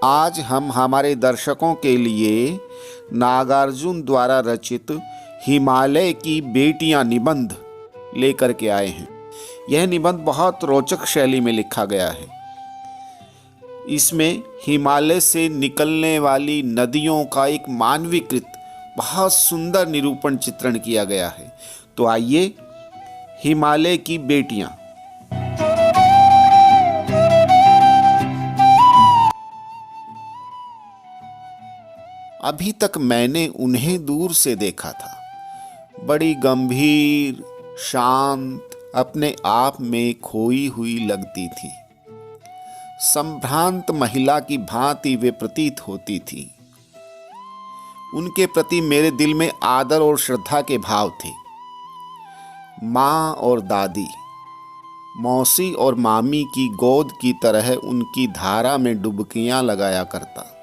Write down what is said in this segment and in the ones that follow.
आज हम हमारे दर्शकों के लिए नागार्जुन द्वारा रचित हिमालय की बेटियां निबंध लेकर के आए हैं। यह निबंध बहुत रोचक शैली में लिखा गया है। इसमें हिमालय से निकलने वाली नदियों का एक मानवीकृत बहुत सुंदर निरूपण चित्रण किया गया है। तो आइए, हिमालय की बेटियां। अभी तक मैंने उन्हें दूर से देखा था। बड़ी गंभीर, शांत, अपने आप में खोई हुई लगती थी। संभ्रांत महिला की भांति वे प्रतीत होती थी। उनके प्रति मेरे दिल में आदर और श्रद्धा के भाव थे। माँ और दादी, मौसी और मामी की गोद की तरह उनकी धारा में डुबकियां लगाया करता।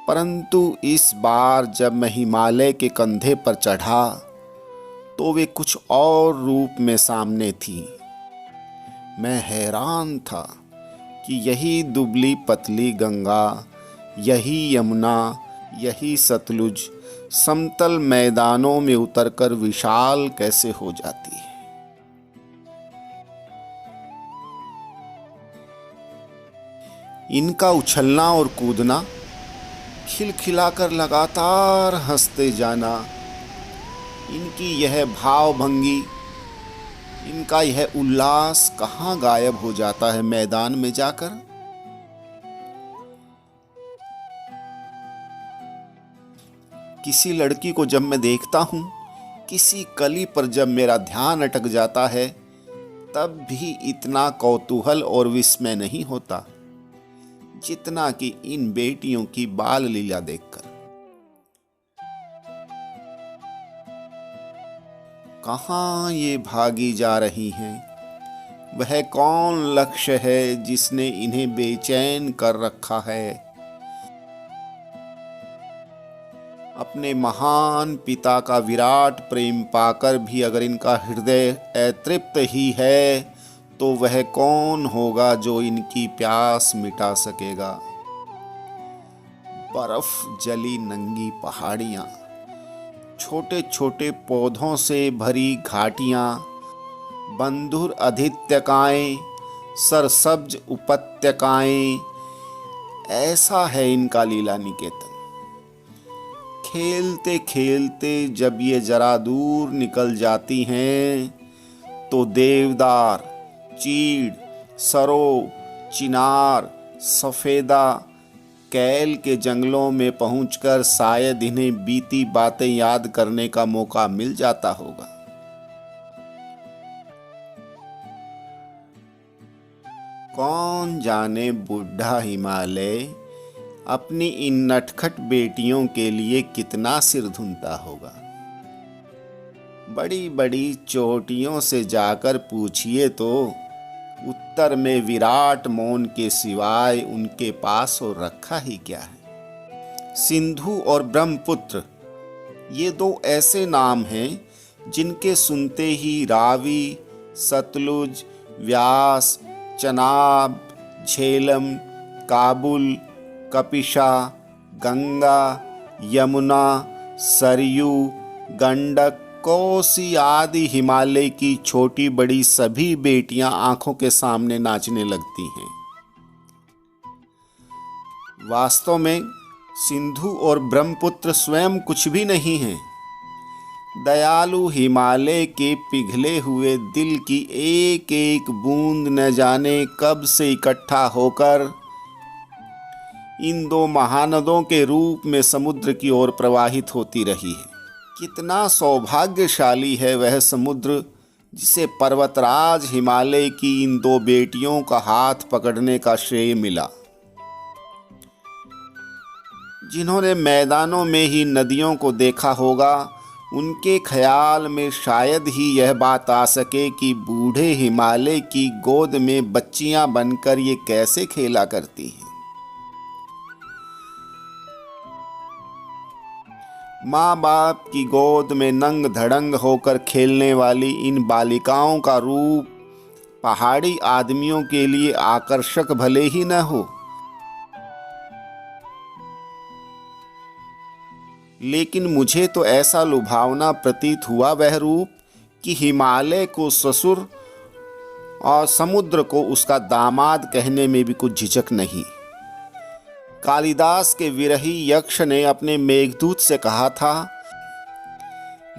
परंतु इस बार जब मैं हिमालय के कंधे पर चढ़ा तो वे कुछ और रूप में सामने थी। मैं हैरान था कि यही दुबली पतली गंगा, यही यमुना, यही सतलुज समतल मैदानों में उतरकर विशाल कैसे हो जाती है। इनका उछलना और कूदना, खिलखिलाकर लगातार हंसते जाना, इनकी यह भावभंगी, इनका यह उल्लास कहाँ गायब हो जाता है मैदान में जाकर। किसी लड़की को जब मैं देखता हूं, किसी कली पर जब मेरा ध्यान अटक जाता है, तब भी इतना कौतूहल और विस्मय नहीं होता जितना कि इन बेटियों की बाल लीला देखकर। कहाँ ये भागी जा रही हैं? वह कौन लक्ष्य है जिसने इन्हें बेचैन कर रखा है? अपने महान पिता का विराट प्रेम पाकर भी अगर इनका हृदय अतृप्त ही है, तो वह कौन होगा जो इनकी प्यास मिटा सकेगा? बर्फ जली नंगी पहाड़ियां, छोटे छोटे पौधों से भरी घाटियां, बंधुर अधित्यकाएं, सरसब्ज उपत्यकाएं, ऐसा है इनका लीला निकेतन। खेलते खेलते जब ये जरा दूर निकल जाती हैं, तो देवदार, चीड़, सरो, चिनार, सफेदा, कैल के जंगलों में पहुंचकर शायद इन्हें बीती बातें याद करने का मौका मिल जाता होगा। कौन जाने बूढ़ा हिमालय अपनी इन नटखट बेटियों के लिए कितना सिर धुनता होगा। बड़ी बड़ी चोटियों से जाकर पूछिए तो उत्तर में विराट मौन के सिवाय उनके पास और रखा ही क्या है। सिंधु और ब्रह्मपुत्र, ये दो ऐसे नाम हैं जिनके सुनते ही रावी, सतलुज, व्यास, चनाब, झेलम, काबुल, कपिशा, गंगा, यमुना, सरयू, गंडक, कोसी आदि हिमालय की छोटी बड़ी सभी बेटियां आंखों के सामने नाचने लगती हैं। वास्तव में सिंधु और ब्रह्मपुत्र स्वयं कुछ भी नहीं हैं। दयालु हिमालय के पिघले हुए दिल की एक एक बूंद न जाने कब से इकट्ठा होकर इन दो महानदों के रूप में समुद्र की ओर प्रवाहित होती रही है। कितना सौभाग्यशाली है वह समुद्र जिसे पर्वतराज हिमालय की इन दो बेटियों का हाथ पकड़ने का श्रेय मिला, जिन्होंने मैदानों में ही नदियों को देखा होगा। उनके ख्याल में शायद ही यह बात आ सके कि बूढ़े हिमालय की गोद में बच्चियां बनकर ये कैसे खेला करती हैं। माँ बाप की गोद में नंग धड़ंग होकर खेलने वाली इन बालिकाओं का रूप पहाड़ी आदमियों के लिए आकर्षक भले ही न हो, लेकिन मुझे तो ऐसा लुभावना प्रतीत हुआ वह रूप कि हिमालय को ससुर और समुद्र को उसका दामाद कहने में भी कुछ झिझक नहीं। कालिदास के विरही यक्ष ने अपने मेघदूत से कहा था,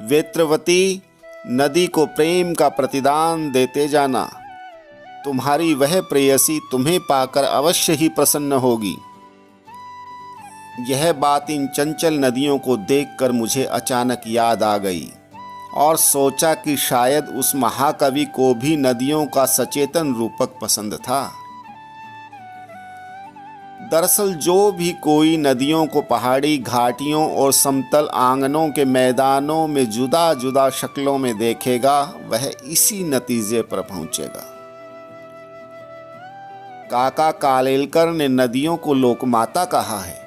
वेत्रवती नदी को प्रेम का प्रतिदान देते जाना, तुम्हारी वह प्रेयसी तुम्हें पाकर अवश्य ही प्रसन्न होगी। यह बात इन चंचल नदियों को देखकर मुझे अचानक याद आ गई और सोचा कि शायद उस महाकवि को भी नदियों का सचेतन रूपक पसंद था। दरअसल जो भी कोई नदियों को पहाड़ी घाटियों और समतल आंगनों के मैदानों में जुदा जुदा शक्लों में देखेगा, वह इसी नतीजे पर पहुंचेगा। काका कालेलकर ने नदियों को लोकमाता कहा है,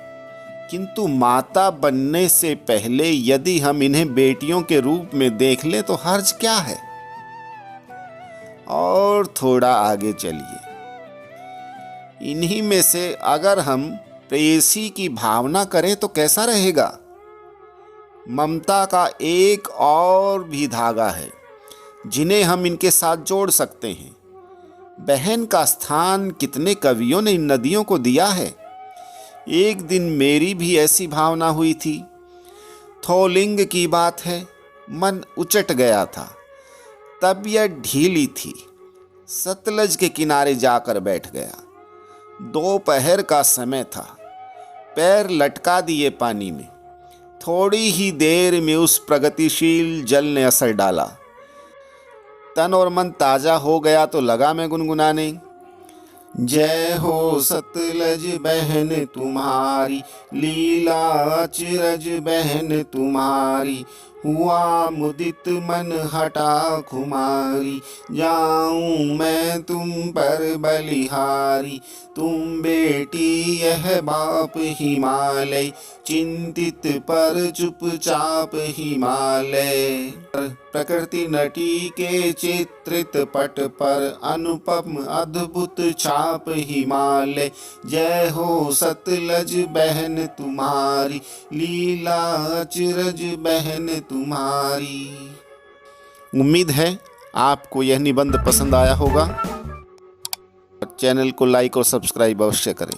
किंतु माता बनने से पहले यदि हम इन्हें बेटियों के रूप में देख लें तो हर्ज क्या है। और थोड़ा आगे चलिए, इन्हीं में से अगर हम प्रेयसी की भावना करें तो कैसा रहेगा। ममता का एक और भी धागा है जिन्हें हम इनके साथ जोड़ सकते हैं। बहन का स्थान कितने कवियों ने इन नदियों को दिया है। एक दिन मेरी भी ऐसी भावना हुई थी। थोलिंग की बात है, मन उचट गया था। तबीयत ढीली थी, सतलज के किनारे जाकर बैठ गया। दोपहर का समय था, पैर लटका दिए पानी में। थोड़ी ही देर में उस प्रगतिशील जल ने असर डाला। तन और मन ताजा हो गया तो लगा मैं गुनगुनाने, जय हो सतलज बहन तुम्हारी, लीला अचरज बहन तुम्हारी, हुआ मुदित मन हटा खुमारी, जाऊं मैं तुम पर बलिहारी, तुम बेटी यह बाप हिमालय, चिंतित पर चुपचाप हिमालय, प्रकृति नटी के चित्रित पट पर अनुपम अद्भुत छाप हिमालय, जय हो सतलज बहन तुम्हारी, लीला अचरज बहन तुम्हारी। उम्मीद है आपको यह निबंध पसंद आया होगा। चैनल को लाइक और सब्सक्राइब अवश्य करें।